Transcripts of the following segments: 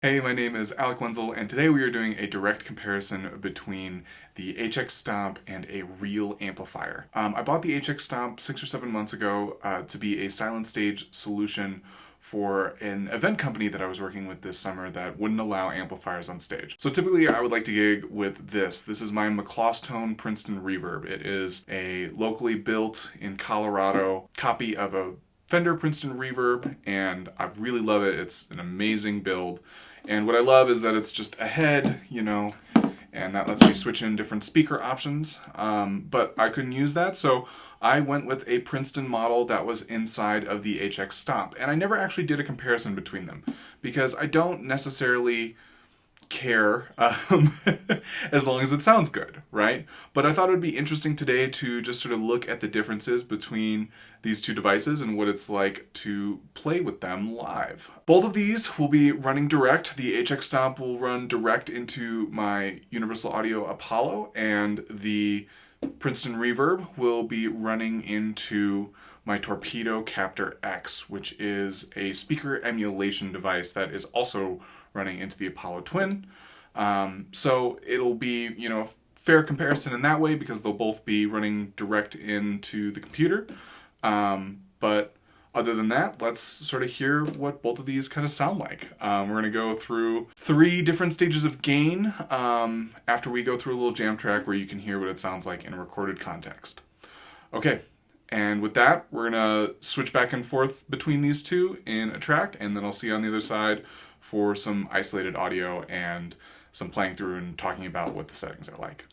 Hey, my name is Alec Wenzel, and today we are doing a direct comparison between the HX Stomp and a real amplifier. I bought the HX Stomp 6 or 7 months ago to be a silent stage solution for an event company that I was working with this summer that wouldn't allow amplifiers on stage. So typically I would like to gig with this. This is my Princeton Reverb. It is a locally built in Colorado copy of a Fender Princeton Reverb, and I really love it. It's an amazing build. And what I love is that it's just a head, and that lets me switch in different speaker options. But I couldn't use that, so I went with a Princeton model that was inside of the HX Stomp. And I never actually did a comparison between them because I don't necessarily care as long as it sounds good, right? But I thought it would be interesting today to just sort of look at the differences between these two devices and what it's like to play with them live. Both of these will be running direct. The HX Stomp will run direct into my Universal Audio Apollo, and the Princeton Reverb will be running into my Torpedo Captor X, which is a speaker emulation device that is also running into the Apollo Twin. So it'll be, fair comparison in that way because they'll both be running direct into the computer. But other than that, let's sort of hear what both of these kind of sound like. We're going to go through 3 different stages of gain after we go through a little jam track where you can hear what it sounds like in a recorded context. Okay, and with that, we're going to switch back and forth between these two in a track, and then I'll see you on the other side for some isolated audio and some playing through and talking about what the settings are like.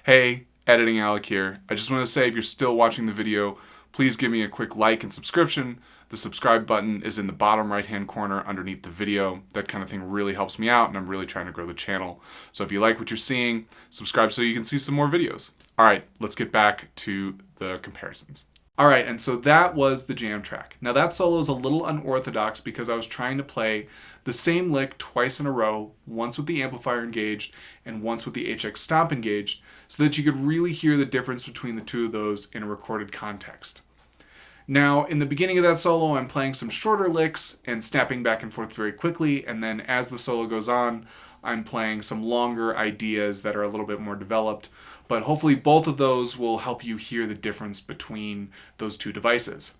Hey, Editing Alec here. I just want to say if you're still watching the video, please give me a quick like and subscription. The subscribe button is in the bottom right hand corner underneath the video. That kind of thing really helps me out, and I'm really trying to grow the channel. So if you like what you're seeing, subscribe so you can see some more videos. Alright, let's get back to the comparisons. Alright, and so that was the jam track. Now that solo is a little unorthodox because I was trying to play the same lick twice in a row, once with the amplifier engaged and once with the HX Stomp engaged, so that you could really hear the difference between the two of those in a recorded context. Now, in the beginning of that solo, I'm playing some shorter licks and snapping back and forth very quickly, and then as the solo goes on, I'm playing some longer ideas that are a little bit more developed, but hopefully both of those will help you hear the difference between those two devices.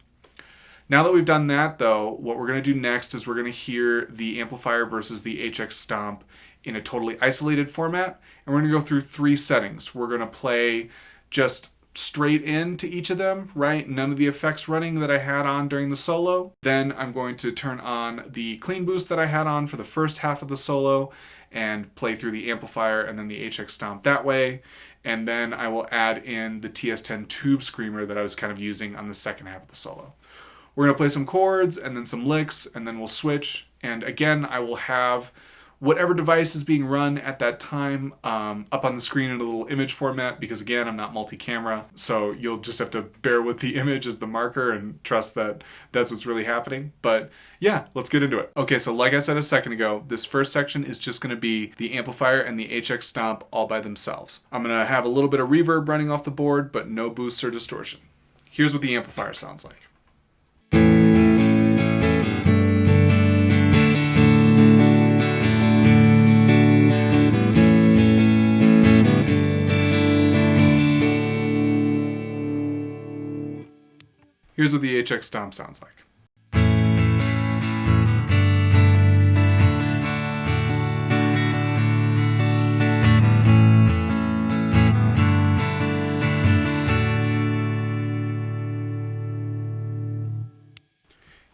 Now that we've done that, though, what we're going to do next is we're going to hear the amplifier versus the HX Stomp in a totally isolated format, and we're going to go through 3 settings. We're going to play just straight into each of them, right? None of the effects running that I had on during the solo. Then I'm going to turn on the clean boost that I had on for the first half of the solo and play through the amplifier and then the HX Stomp that way. And then I will add in the TS10 tube screamer that I was kind of using on the second half of the solo. We're going to play some chords and then some licks, and then we'll switch. And again, I will have whatever device is being run at that time up on the screen in a little image format, because again, I'm not multi-camera, so you'll just have to bear with the image as the marker and trust that that's what's really happening. But yeah, let's get into it. Okay, so like I said a second ago, this first section is just going to be the amplifier and the HX Stomp all by themselves. I'm going to have a little bit of reverb running off the board, but no boosts or distortion. Here's what the amplifier sounds like. Here's what the HX Stomp sounds like.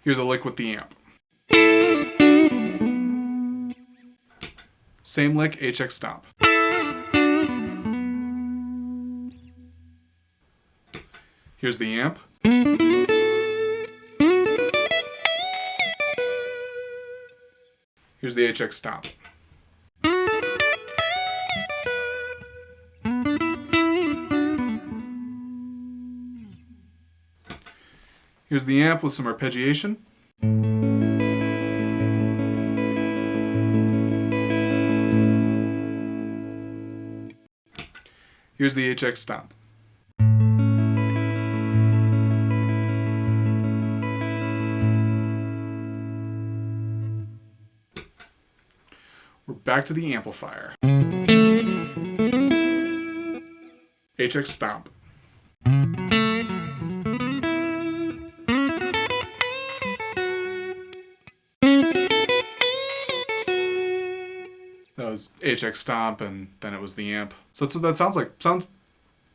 Here's a lick with the amp. Same lick, HX Stomp. Here's the amp. Here's the HX Stomp. Here's the amp with some arpeggiation. Here's the HX Stomp. We're back to the amplifier. HX Stomp. That was HX Stomp, and then it was the amp. So that's what that sounds like. Sounds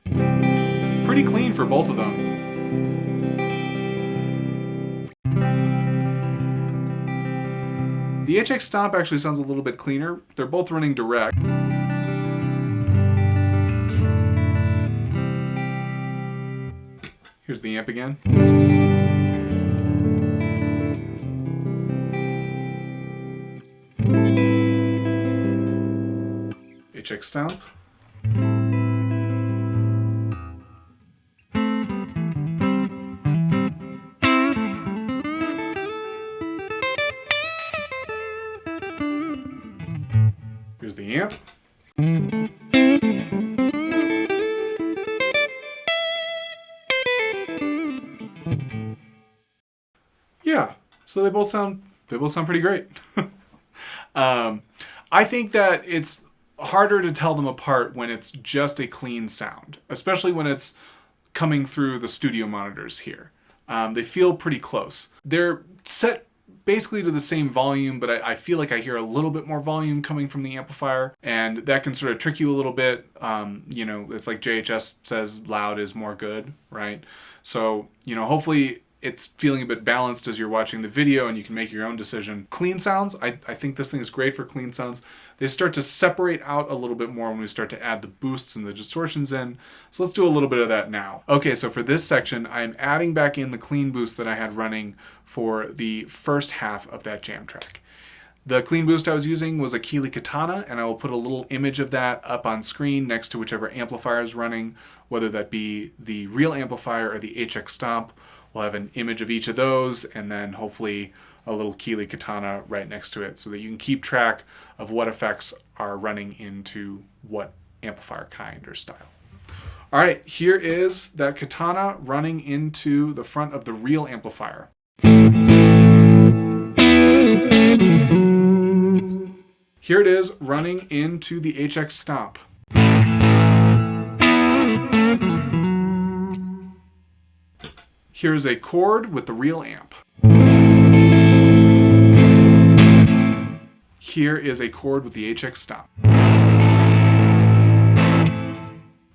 pretty clean for both of them. The HX Stomp actually sounds a little bit cleaner. They're both running direct. Here's the amp again. HX Stomp. Here's the amp. Yeah, so they both sound pretty great. I think that it's harder to tell them apart when it's just a clean sound, especially when it's coming through the studio monitors here. They feel pretty close. They're set basically to the same volume, but I feel like I hear a little bit more volume coming from the amplifier, and that can sort of trick you a little bit. It's like JHS says, loud is more good, right? So, hopefully it's feeling a bit balanced as you're watching the video and you can make your own decision. Clean sounds, I think this thing is great for clean sounds. They start to separate out a little bit more when we start to add the boosts and the distortions in. So let's do a little bit of that now. Okay, so for this section, I'm adding back in the clean boost that I had running for the first half of that jam track. The clean boost I was using was a Keeley Katana, and I will put a little image of that up on screen next to whichever amplifier is running, whether that be the real amplifier or the HX Stomp. We'll have an image of each of those, and then hopefully a little Keeley Katana right next to it so that you can keep track of what effects are running into what amplifier kind or style. All right, here is that Katana running into the front of the real amplifier. Here it is running into the HX Stomp. Here's a chord with the real amp. Here is a chord with the HX Stomp.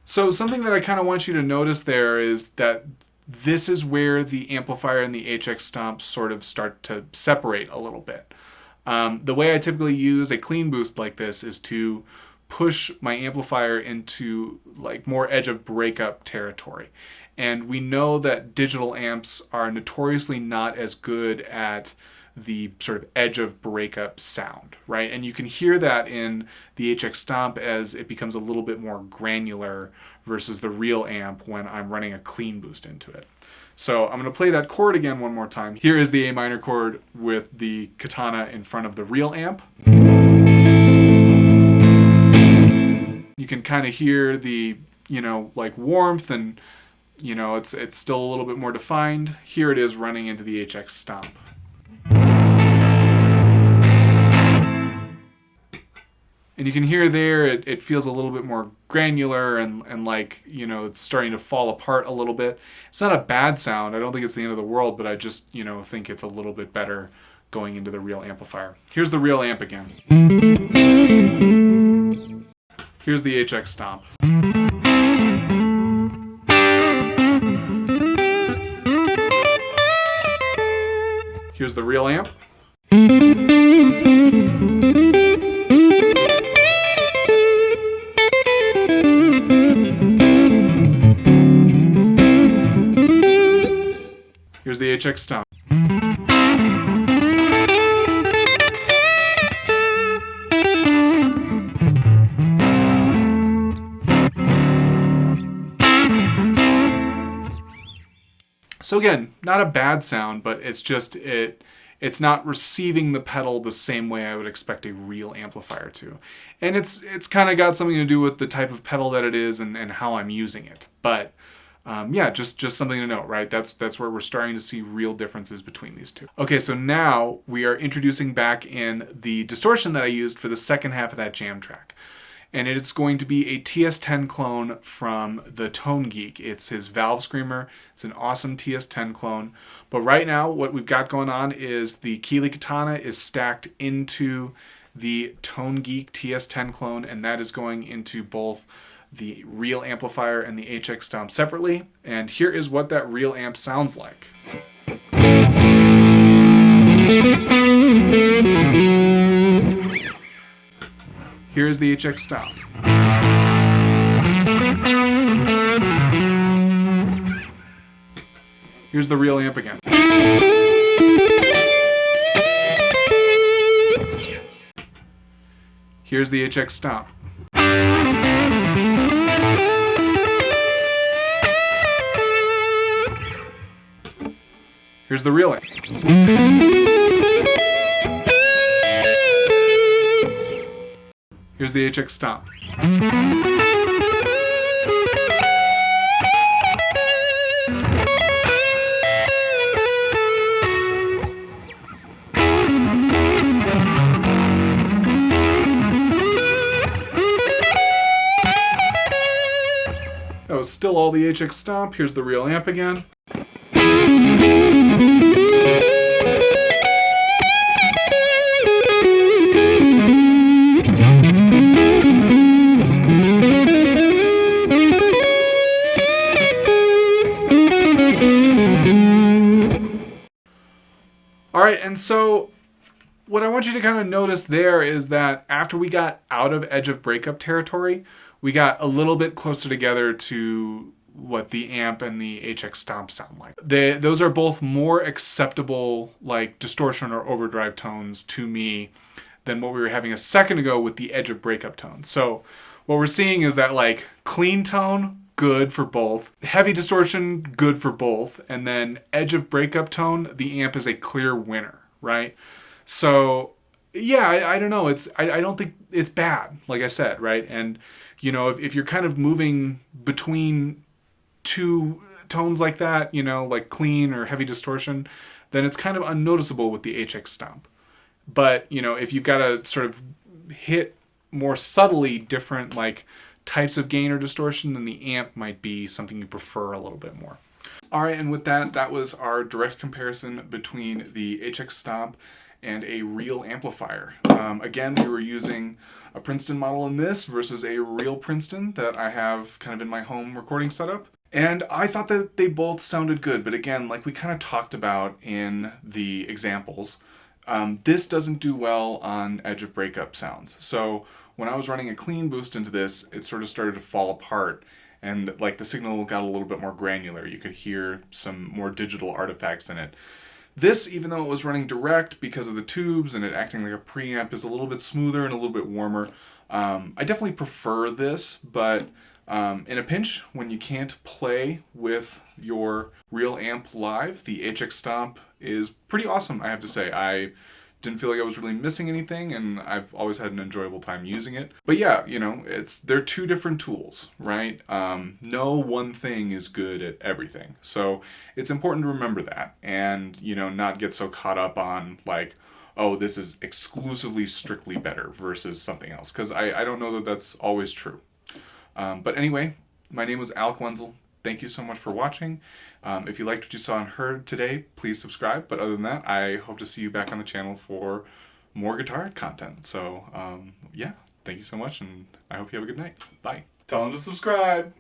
So something that I kind of want you to notice there is that this is where the amplifier and the HX Stomp sort of start to separate a little bit. The way I typically use a clean boost like this is to push my amplifier into like more edge of breakup territory. And we know that digital amps are notoriously not as good at the sort of edge of breakup sound, right? And you can hear that in the HX Stomp as it becomes a little bit more granular versus the real amp when I'm running a clean boost into it. So I'm going to play that chord again one more time. Here is the A minor chord with the Katana in front of the real amp. You can kind of hear the, like warmth and, it's still a little bit more defined. Here it is running into the HX Stomp. And you can hear there, it feels a little bit more granular and like, you know, it's starting to fall apart a little bit. It's not a bad sound. I don't think it's the end of the world, but I just, you know, think it's a little bit better going into the real amplifier. Here's the real amp again. Here's the HX Stomp. Here's the real amp. Here's the HX Stomp. So again, not a bad sound, but it's just it's not receiving the pedal the same way I would expect a real amplifier to. And it's kind of got something to do with the type of pedal that it is and how I'm using it. But yeah, just something to note, right? That's where we're starting to see real differences between these two. Okay, so now we are introducing back in the distortion that I used for the second half of that jam track. And it's going to be a TS10 clone from the Tone Geek. It's his Valve Screamer. It's an awesome TS10 clone. But right now, what we've got going on is the Keeley Katana is stacked into the Tone Geek TS10 clone, and that is going into both the real amplifier and the HX Stomp separately. And here is what that real amp sounds like. Here's the HX Stomp. Here's the real amp again. Here's the HX Stomp. Here's the real amp. Here's the HX Stomp. That was still all the HX Stomp. Here's the real amp again. All right, and so what I want you to kind of notice there is that after we got out of edge of breakup territory, we got a little bit closer together to what the amp and the HX Stomp sound like. Those are both more acceptable, like distortion or overdrive tones to me than what we were having a second ago with the edge of breakup tones. So what we're seeing is that like clean tone, good for both. Heavy distortion, good for both. And then edge of breakup tone, the amp is a clear winner, right? So yeah, I don't know. I don't think it's bad, like I said, right? And you know, if you're kind of moving between two tones like that, you know, like clean or heavy distortion, then it's kind of unnoticeable with the HX Stomp. But, you know, if you've got to sort of hit more subtly different like types of gain or distortion, then the amp might be something you prefer a little bit more. All right, and with that, that was our direct comparison between the HX Stomp and a real amplifier. Again, we were using a Princeton model in this versus a real Princeton that I have kind of in my home recording setup. And I thought that they both sounded good, but again, like we kind of talked about in the examples, this doesn't do well on edge of breakup sounds. So when I was running a clean boost into this, it sort of started to fall apart and like the signal got a little bit more granular. You could hear some more digital artifacts in it. This, even though it was running direct because of the tubes and it acting like a preamp, is a little bit smoother and a little bit warmer. I definitely prefer this, but in a pinch, when you can't play with your real amp live, the HX Stomp is pretty awesome, I have to say. I didn't feel like I was really missing anything, and I've always had an enjoyable time using it. But yeah, you know, they're two different tools, right? No one thing is good at everything. So it's important to remember that and, you know, not get so caught up on like, oh, this is exclusively strictly better versus something else, because I don't know that that's always true. But anyway, my name was Alec Wenzel. Thank you so much for watching. If you liked what you saw and heard today, please subscribe. But other than that, I hope to see you back on the channel for more guitar content. So yeah, thank you so much, and I hope you have a good night. Bye. Tell them to subscribe.